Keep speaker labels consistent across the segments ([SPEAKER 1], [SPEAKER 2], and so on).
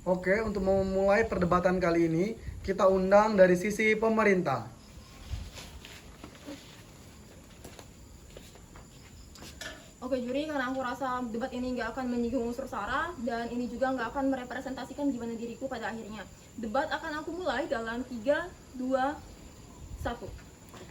[SPEAKER 1] Oke, untuk memulai perdebatan kali ini, kita undang dari sisi pemerintah.
[SPEAKER 2] Oke juri, karena aku rasa debat ini nggak akan menyinggung unsur sara dan ini juga nggak akan merepresentasikan gimana diriku pada akhirnya. Debat akan aku mulai dalam 3, 2, 1.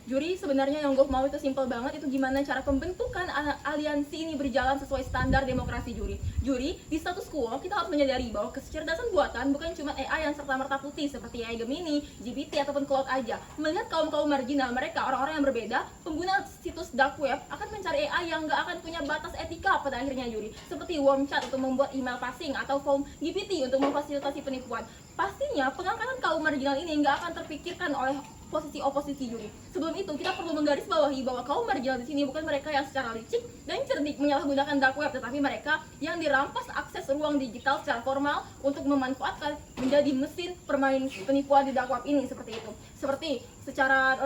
[SPEAKER 2] Juri, sebenarnya yang gue mau itu simple banget, itu gimana cara pembentukan aliansi ini berjalan sesuai standar demokrasi juri. Juri, di status quo kita harus menyadari bahwa kecerdasan buatan bukan cuma AI yang serta-merta putih seperti AI Gemini, GPT, ataupun Claude aja. Melihat kaum-kaum marginal mereka, orang-orang yang berbeda, pengguna situs dark web akan mencari AI yang nggak akan punya batas etika pada akhirnya juri. Seperti Wormchat untuk membuat email phishing atau Foam GPT untuk memfasilitasi penipuan. Pastinya pengangkatan kaum marginal ini nggak akan terpikirkan oleh posisi oposisi juri. Sebelum itu kita perlu menggarisbawahi bahwa kaum marginal di sini bukan mereka yang secara licik dan cerdik menyalahgunakan dark web, tetapi mereka yang dirampas akses ruang digital secara formal untuk memanfaatkan menjadi mesin permain penipuan di dark web ini seperti itu. Seperti secara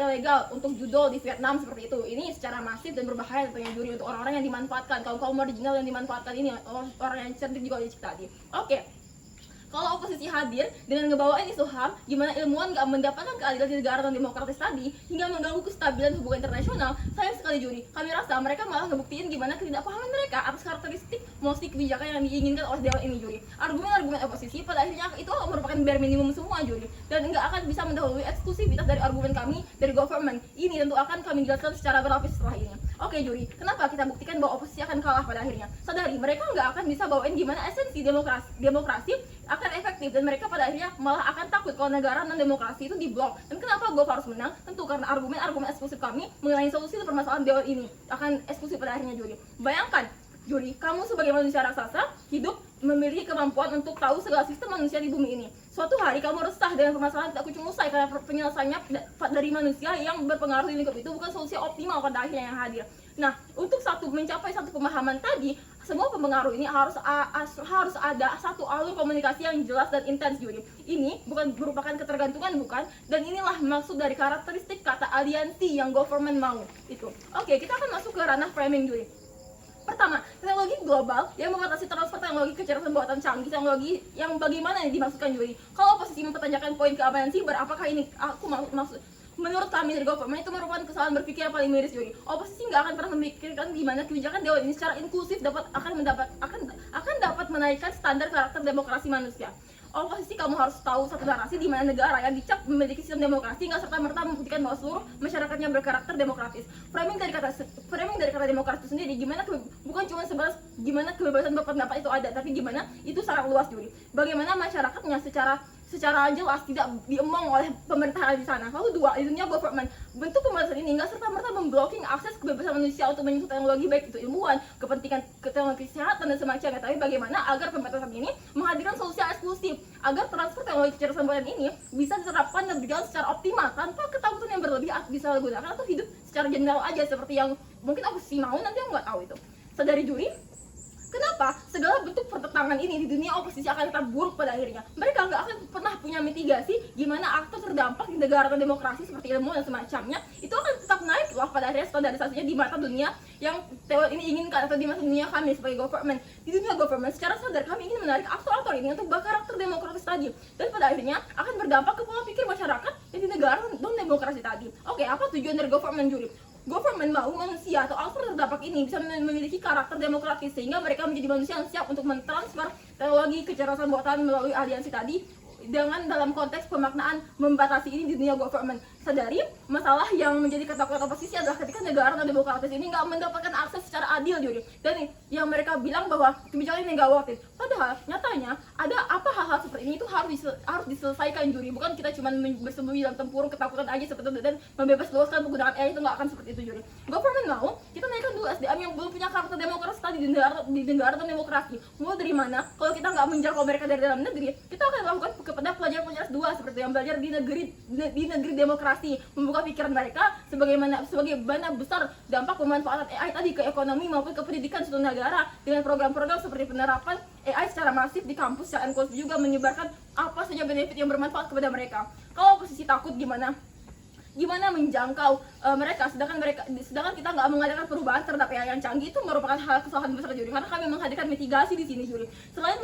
[SPEAKER 2] ilegal untuk judul di Vietnam seperti itu. Ini secara masif dan berbahaya tentunya juri untuk orang-orang yang dimanfaatkan, kaum marginal yang dimanfaatkan ini, orang yang cerdik juga licik tadi. Oke. Kalau oposisi hadir dengan ngebawain isu HAM, gimana ilmuwan gak mendapatkan keadilan di negara non demokratis tadi hingga mengganggu kestabilan hubungan internasional, sayang sekali juri. Kami rasa mereka malah ngebuktiin gimana ketidakpahaman mereka atas karakteristik mosi kebijakan yang diinginkan oleh dewan ini juri. Argumen-argumen oposisi pada akhirnya itu merupakan bare minimum semua juri, dan nggak akan bisa mendahului eksklusivitas dari argumen kami dari government. Ini tentu akan kami jelaskan secara berlapis setelah ini. Oke juri, kenapa kita buktikan bahwa oposisi akan kalah pada akhirnya? Sadari mereka nggak akan bisa bawain gimana esensi demokrasi akan efektif, dan mereka pada akhirnya malah akan takut kalau negara non demokrasi itu diblok. Dan kenapa gue harus menang? Tentu karena argumen-argumen eksklusif kami mengenai solusi permasalahan dewan ini akan eksklusif pada akhirnya juri. Bayangkan juri, kamu sebagai manusia raksasa hidup memiliki kemampuan untuk tahu segala sistem manusia di bumi ini. Suatu hari kamu resah dengan permasalahan tidak kunjung usai karena penyelesaiannya dari manusia yang berpengaruh di lingkup itu bukan solusi optimal pada akhirnya yang hadir. Nah, untuk mencapai satu pemahaman tadi, semua pempengaruh ini harus ada satu alur komunikasi yang jelas dan intens juri. Ini bukan merupakan ketergantungan, bukan, dan inilah maksud dari karakteristik kata aliansi yang government mau itu. Oke, kita akan masuk ke ranah framing juri. Pertama, teknologi global yang membatasi transfer teknologi kecerdasan buatan canggih, teknologi yang bagaimana yang dimaksudkan juri. Kalau oposisi mempertanyakan poin keamanan siber, apakah ini aku maksud menurut kami dari government itu merupakan kesalahan berpikir yang paling miris juri. Oposisi nggak akan pernah memikirkan gimana kebijakan dewan ini secara inklusif akan dapat menaikkan standar karakter demokrasi manusia. Oposisi kamu harus tahu satu narasi di mana negara yang dicap memiliki sistem demokrasi nggak serta-merta membuktikan bahwa seluruh masyarakatnya berkarakter demokratis. Framing dari kata demokrasi itu sendiri bukan cuma sebatas gimana kebebasan berpendapat itu ada, tapi gimana itu sangat luas juri. Bagaimana masyarakatnya secara jelas tidak diemong oleh pemerintah di sana. Lalu dua, di dunia government, bentuk pembatasan ini nggak serta-merta memblocking akses kebebasan manusia untuk menyentuh teknologi, baik itu ilmuwan, kepentingan teknologi kesehatan dan semacamnya. Tapi bagaimana agar pembatasan ini menghadirkan solusi eksklusif agar transfer teknologi kecerdasan buatan ini bisa diterapkan dan berjalan secara optimal tanpa ketakutan yang berlebih bisa digunakan atau hidup secara general aja seperti yang mungkin aku sih mau, nanti aku nggak tahu itu. Sadari juri, kenapa segala bentuk pertentangan ini di dunia oposisi akan tetap buruk pada akhirnya? Mereka nggak akan pernah punya mitigasi gimana aktor terdampak di negara demokrasi seperti ilmu dan semacamnya itu akan tetap naik lah pada akhirnya standarisasinya di mata dunia yang teori ini inginkan, atau di mata dunia kami sebagai government. Di dunia government secara sadar kami ingin menarik aktor-aktor ini untuk berkarakter demokratis tadi, dan pada akhirnya akan berdampak ke pola pikir masyarakat yang di negara non demokrasi tadi. Oke, apa tujuan dari government juri? Government mau manusia atau aktor terdampak ini bisa memiliki karakter demokratis sehingga mereka menjadi manusia yang siap untuk mentransfer teknologi kecerdasan buatan melalui aliansi tadi dengan dalam konteks pemaknaan membatasi ini di dunia government. Sadari masalah yang menjadi ketakutan oposisi adalah ketika negara non demokratis ini nggak mendapatkan akses secara adil juri, dan yang mereka bilang bahwa kebijakan ini nggak worth it. Padahal nyatanya ada apa hal-hal seperti ini itu harus diselesaikan juri, bukan kita cuma bersembunyi dalam tempurung ketakutan aja seperti itu dan membebas luaskan penggunaan AI, itu nggak akan seperti itu juri. Government mau kita naikkan dulu SDM yang belum punya karakter demokrasi tadi di negara non demokrasi. Mau dari mana? Kalau kita nggak menjangkau mereka dari dalam negeri, kita akan lakukan kepada pelajar-pelajar S2 seperti yang belajar di negeri demokrasi, membuka pikiran mereka sebagaimana besar dampak pemanfaatan AI tadi ke ekonomi maupun ke pendidikan suatu negara dengan program-program seperti penerapan AI secara masif di kampus secara inklusif juga menyebarkan apa saja benefit yang bermanfaat kepada mereka. Kalau oposisi takut gimana gimana menjangkau mereka, sedangkan kita nggak mengadakan perubahan terhadap AI yang canggih. Itu merupakan hal kesalahan besar juri, karena kami menghadirkan mitigasi di sini juri. Selain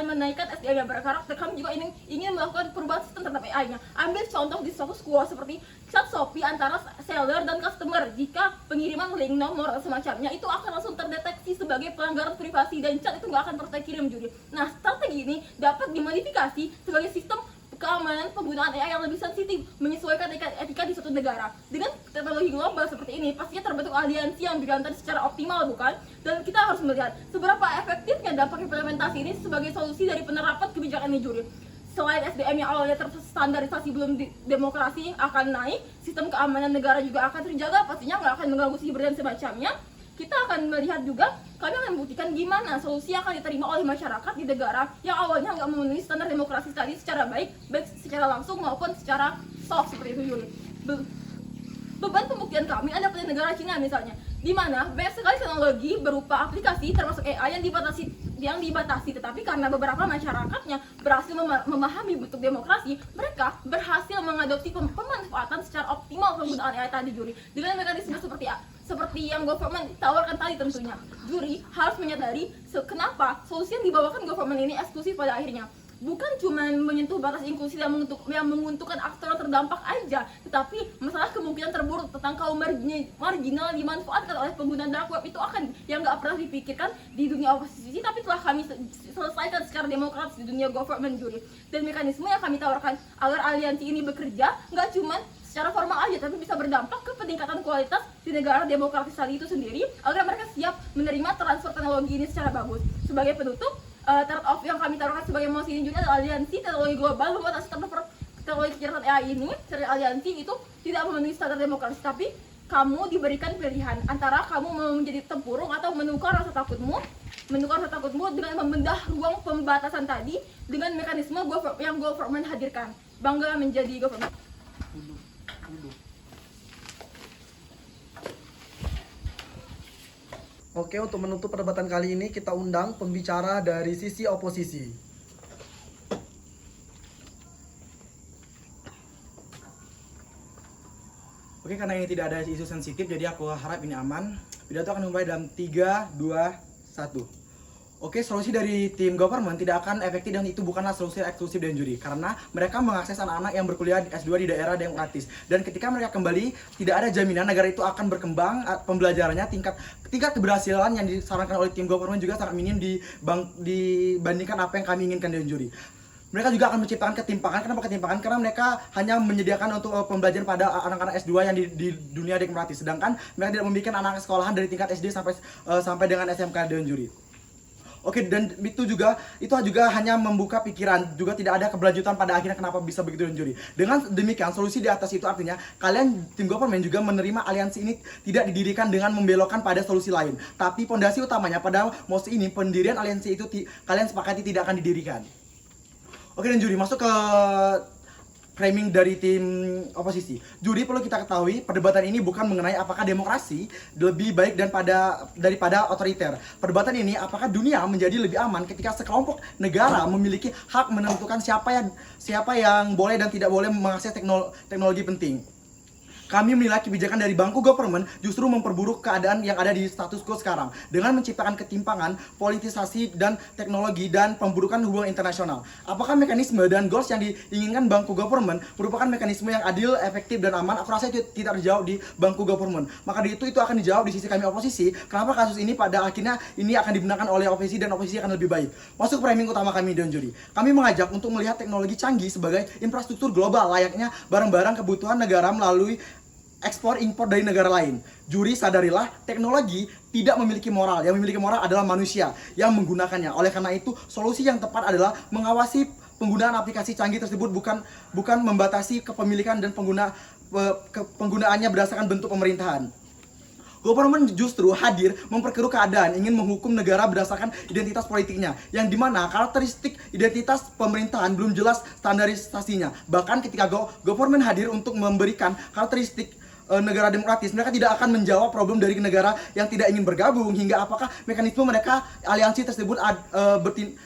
[SPEAKER 2] menaikkan SDM yang berkarakter, kami juga ingin melakukan perubahan sistem terhadap AI-nya. Ambil contoh di status quo seperti chat Shopee antara seller dan customer. Jika pengiriman link, nomor, dan semacamnya itu akan langsung terdeteksi sebagai pelanggaran privasi, dan chat itu nggak akan pernah kirim juri. Nah, strategi ini dapat dimodifikasi sebagai sistem keamanan penggunaan AI yang lebih sensitif, menyesuaikan etika di suatu negara. Dengan teknologi global seperti ini, pastinya terbentuk aliansi yang dijalankan secara optimal, bukan? Dan kita harus melihat seberapa efektifnya dampak implementasi ini sebagai solusi dari penerapan kebijakan ini juri. Selain SDM yang awalnya terstandarisasi belum demokrasi akan naik, sistem keamanan negara juga akan terjaga, pastinya nggak akan mengganggu siber dan semacamnya. Kita akan melihat juga, kami akan membuktikan gimana solusi akan diterima oleh masyarakat di negara yang awalnya nggak memenuhi standar demokrasi tadi secara baik secara langsung maupun secara soft seperti itu Yuli. Beban pembuktian kami ada pada negara Cina misalnya, di mana banyak sekali teknologi berupa aplikasi termasuk AI yang dibatasi, tetapi karena beberapa masyarakatnya berhasil memahami bentuk demokrasi, mereka berhasil mengadopsi pemanfaatan secara optimal penggunaan AI tadi juri dengan mekanisme seperti yang government tawarkan tadi. Tentunya juri harus menyadari kenapa solusi yang dibawakan government ini eksklusif pada akhirnya. Bukan cuma menyentuh batas inklusi yang menguntungkan aktor terdampak aja, tetapi masalah kemungkinan terburuk tentang kaum marginal dimanfaatkan oleh pengguna dark web itu akan yang nggak pernah dipikirkan di dunia oposisi, tapi telah kami selesaikan secara demokratis di dunia government juri. Dan mekanisme yang kami tawarkan agar aliansi ini bekerja nggak cuma secara formal aja, tapi bisa berdampak ke peningkatan kualitas di negara demokratis tadi itu sendiri, agar mereka siap menerima transfer teknologi ini secara bagus. Sebagai penutup, trade-off yang kami taruhkan sebagai mosi ini juga adalah aliansi teknologi global membatasi teknologi kecerdasan AI ini. Secara aliansi itu tidak memenuhi standar demokrasi, tapi kamu diberikan pilihan antara kamu mau menjadi tempurung atau menukar rasa takutmu dengan membedah ruang pembatasan tadi dengan mekanisme yang government hadirkan. Bangga menjadi government.
[SPEAKER 1] Oke, untuk menutup perdebatan kali ini kita undang pembicara dari sisi oposisi.
[SPEAKER 3] Oke, karena ini tidak ada isu sensitif, jadi aku harap ini aman. Pidato akan dimulai dalam 3, 2, 1. Oke, solusi dari tim government tidak akan efektif dan itu bukanlah solusi eksklusif dan juri, karena mereka mengakses anak-anak yang berkuliah S2 di daerah demokratis, dan ketika mereka kembali tidak ada jaminan negara itu akan berkembang pembelajarannya. Tingkat keberhasilan yang disarankan oleh tim government juga sangat minim dibandingkan apa yang kami inginkan dan juri. Mereka juga akan menciptakan ketimpangan. Kenapa ketimpangan? Karena mereka hanya menyediakan untuk pembelajaran pada anak-anak S2 yang di dunia demokratis, sedangkan mereka tidak membuat anak sekolahan dari tingkat SD sampai dengan SMK dan juri. Oke, dan itu juga hanya membuka pikiran, juga tidak ada keberlanjutan pada akhirnya kenapa bisa begitu dan juri. Dengan demikian, solusi di atas itu artinya kalian tim government juga menerima aliansi ini tidak didirikan dengan membelokkan pada solusi lain, tapi fondasi utamanya pada mosi ini, pendirian aliansi itu kalian sepakati tidak akan didirikan. Oke, dan juri masuk ke framing dari tim oposisi. Juri, perlu kita ketahui, perdebatan ini bukan mengenai apakah demokrasi lebih baik daripada otoriter. Perdebatan ini apakah dunia menjadi lebih aman ketika sekelompok negara memiliki hak menentukan siapa yang boleh dan tidak boleh mengakses teknologi penting. Kami menilai kebijakan dari bangku government justru memperburuk keadaan yang ada di status quo sekarang dengan menciptakan ketimpangan, politisasi dan teknologi dan pemburukan hubungan internasional. Apakah mekanisme dan goals yang diinginkan bangku government merupakan mekanisme yang adil, efektif dan aman? Aku rasa itu tidak terjawab di bangku government. Maka dari itu akan dijawab di sisi kami oposisi. Kenapa kasus ini pada akhirnya ini akan dibenarkan oleh oposisi dan oposisi akan lebih baik. Masuk framing utama kami dan juri. Kami mengajak untuk melihat teknologi canggih sebagai infrastruktur global layaknya barang-barang kebutuhan negara melalui ekspor impor dari negara lain. Juri, sadarilah teknologi tidak memiliki moral. Yang memiliki moral adalah manusia yang menggunakannya. Oleh karena itu, solusi yang tepat adalah mengawasi penggunaan aplikasi canggih tersebut, bukan membatasi kepemilikan dan penggunaannya berdasarkan bentuk pemerintahan. Government justru hadir memperkeruh keadaan, ingin menghukum negara berdasarkan identitas politiknya, yang dimana karakteristik identitas pemerintahan belum jelas standarisasinya. Bahkan ketika government hadir untuk memberikan karakteristik negara demokratis, mereka tidak akan menjawab problem dari negara yang tidak ingin bergabung, hingga apakah mekanisme mereka aliansi tersebut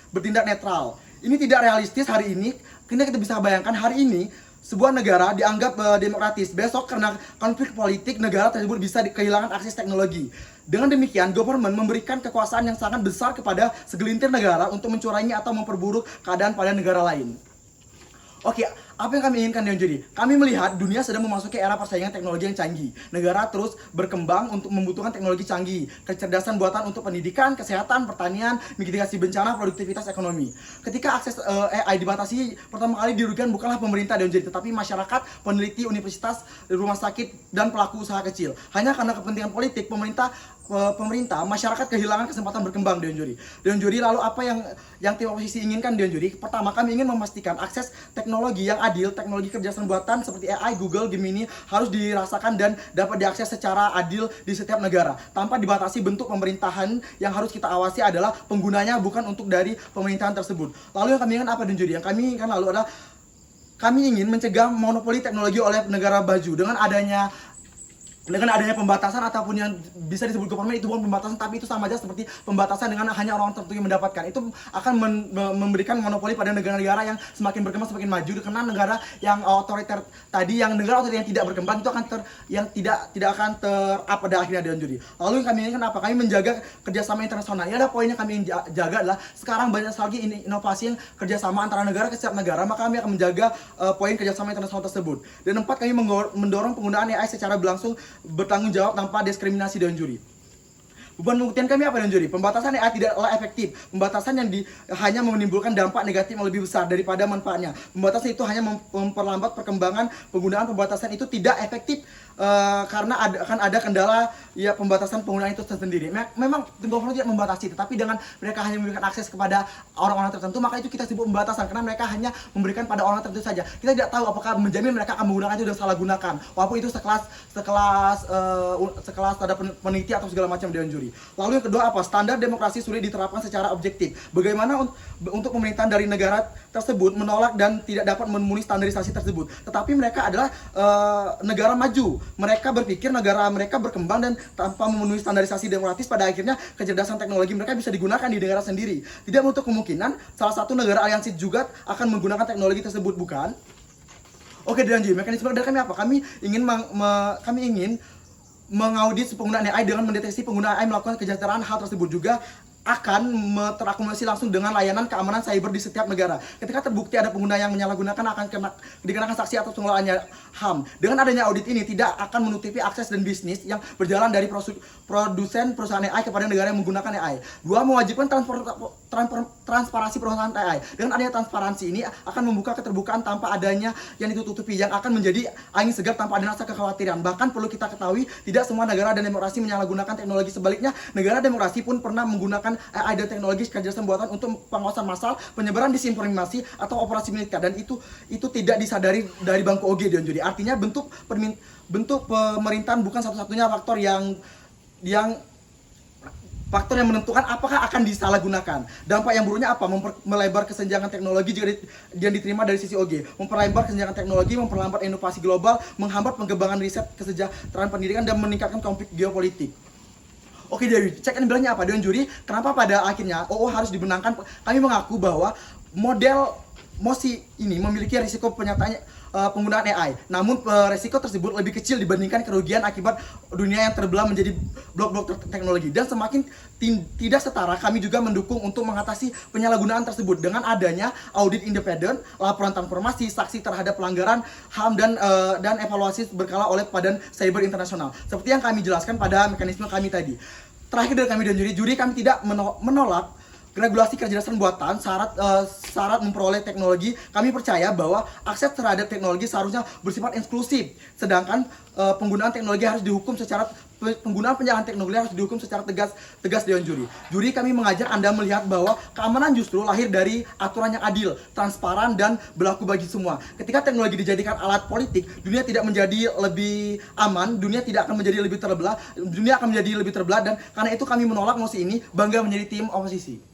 [SPEAKER 3] bertindak netral. Ini tidak realistis hari ini. Kita bisa bayangkan hari ini sebuah negara dianggap demokratis. Besok karena konflik politik, negara tersebut bisa kehilangan akses teknologi. Dengan demikian, government memberikan kekuasaan yang sangat besar kepada segelintir negara untuk mencurangi atau memperburuk keadaan pada negara lain. Oke, apa yang kami inginkan Dewan Juri? Kami melihat dunia sedang memasuki era persaingan teknologi yang canggih. Negara terus berkembang untuk membutuhkan teknologi canggih, kecerdasan buatan untuk pendidikan, kesehatan, pertanian, mitigasi bencana, produktivitas ekonomi. Ketika akses AI dibatasi, pertama kali dirugikan bukanlah pemerintah Dewan Juri, tetapi masyarakat, peneliti, universitas, rumah sakit, dan pelaku usaha kecil. Hanya karena kepentingan politik, pemerintah, masyarakat kehilangan kesempatan berkembang Dewan Juri. Dewan Juri, lalu apa yang tim oposisi inginkan Dewan Juri? Pertama, kami ingin memastikan akses teknologi yang adil, teknologi kecerdasan buatan seperti AI, Google, Gemini harus dirasakan dan dapat diakses secara adil di setiap negara. Tanpa dibatasi bentuk pemerintahan, yang harus kita awasi adalah penggunanya, bukan untuk dari pemerintahan tersebut. Lalu yang kami inginkan apa Dewan Juri? Yang kami inginkan lalu adalah kami ingin mencegah monopoli teknologi oleh negara baju dengan adanya pembatasan ataupun yang bisa disebut government itu bukan pembatasan, tapi itu sama aja seperti pembatasan dengan hanya orang tertentu yang mendapatkan. Itu akan memberikan monopoli pada negara-negara yang semakin berkembang, semakin maju, karena negara yang otoriter tadi, yang negara otoriter yang tidak berkembang itu akan tidak akan pada akhirnya Dewan Juri. Lalu yang kami inginkan apa? Kami menjaga kerjasama internasional. Ini ada poin yang kami ingin jaga adalah sekarang banyak sekali inovasi yang kerjasama antara negara ke setiap negara, maka kami akan menjaga poin kerjasama internasional tersebut. Dan 4, kami mendorong penggunaan AI secara berlangsung bertanggung jawab tanpa diskriminasi Dewan Juri. Beban pembuktian kami apa Dewan Juri? Pembatasan AI tidaklah efektif. Pembatasan yang hanya menimbulkan dampak negatif yang lebih besar daripada manfaatnya. Pembatasan itu hanya memperlambat perkembangan. Penggunaan pembatasan itu tidak efektif karena akan ada kendala ya pembatasan penggunaan itu sendiri. Memang government tidak membatasi, tetapi dengan mereka hanya memberikan akses kepada orang-orang tertentu, maka itu kita sebut pembatasan karena mereka hanya memberikan pada orang tertentu saja. Kita tidak tahu apakah menjamin mereka akan menggunakan itu dan salah gunakan. Walaupun itu sekelas ada peneliti atau segala macam Dewan Juri. Lalu yang kedua apa? Standar demokrasi sulit diterapkan secara objektif. Bagaimana untuk pemerintahan dari negara tersebut menolak dan tidak dapat memenuhi standarisasi tersebut. Tetapi mereka adalah negara maju. Mereka berpikir negara mereka berkembang dan tanpa memenuhi standarisasi demokratis, pada akhirnya kecerdasan teknologi mereka bisa digunakan di negara sendiri. Tidak menutup kemungkinan salah satu negara aliansi juga akan menggunakan teknologi tersebut, bukan? Oke, Dewan Juri, mekanisme dari kami apa? Kami ingin mengaudit penggunaan AI dengan mendeteksi penggunaan AI melakukan kejahteraan. Hal tersebut juga akan terakumulasi langsung dengan layanan keamanan cyber di setiap negara. Ketika terbukti ada pengguna yang menyalahgunakan, akan dikenakan sanksi atas pengelolaannya HAM. Dengan adanya audit ini tidak akan menutupi akses dan bisnis yang berjalan dari produsen perusahaan AI kepada negara yang menggunakan AI. 2, mewajibkan transparansi perusahaan AI. Dengan adanya transparansi ini akan membuka keterbukaan tanpa adanya yang ditutupi, yang akan menjadi angin segar tanpa ada rasa kekhawatiran. Bahkan perlu kita ketahui, tidak semua negara dan demokrasi menyalahgunakan teknologi. Sebaliknya, negara demokrasi pun pernah menggunakan AI dan teknologi kecerdasan buatan untuk pengawasan massal, penyebaran disinformasi atau operasi militer, dan itu tidak disadari dari bangku OG Dewan Juri. Artinya bentuk pemerintahan bukan satu-satunya faktor yang menentukan apakah akan disalahgunakan. Dampak yang buruknya apa? Melebar kesenjangan teknologi jika yang diterima dari sisi OG. Memperlebar kesenjangan teknologi, memperlambat inovasi global, menghambat pengembangan riset kesejahteraan pendidikan, dan meningkatkan konflik geopolitik. Oke, Dewi, check and balance-nya apa Dewan Juri? Kenapa pada akhirnya OO harus dibenangkan? Kami mengaku bahwa model MOSI ini memiliki risiko penggunaan AI. Namun risiko tersebut lebih kecil dibandingkan kerugian akibat dunia yang terbelah menjadi blok-blok teknologi. Dan semakin tidak setara, kami juga mendukung untuk mengatasi penyalahgunaan tersebut dengan adanya audit independen, laporan transformasi, saksi terhadap pelanggaran HAM, dan evaluasi berkala oleh Badan Cyber Internasional. Seperti yang kami jelaskan pada mekanisme kami tadi. Terakhir dari kami dan juri kami tidak menolak regulasi kecerdasan buatan syarat memperoleh teknologi. Kami percaya bahwa akses terhadap teknologi seharusnya bersifat eksklusif, sedangkan penggunaan penjarahan teknologi harus dihukum secara tegas Dewan Juri. Juri, kami mengajak Anda melihat bahwa keamanan justru lahir dari aturan yang adil, transparan, dan berlaku bagi semua. Ketika teknologi dijadikan alat politik, dunia tidak menjadi lebih aman, dunia tidak akan menjadi lebih terbelah, dunia akan menjadi lebih terbelah, dan karena itu kami menolak mosi ini, bangga menjadi tim oposisi.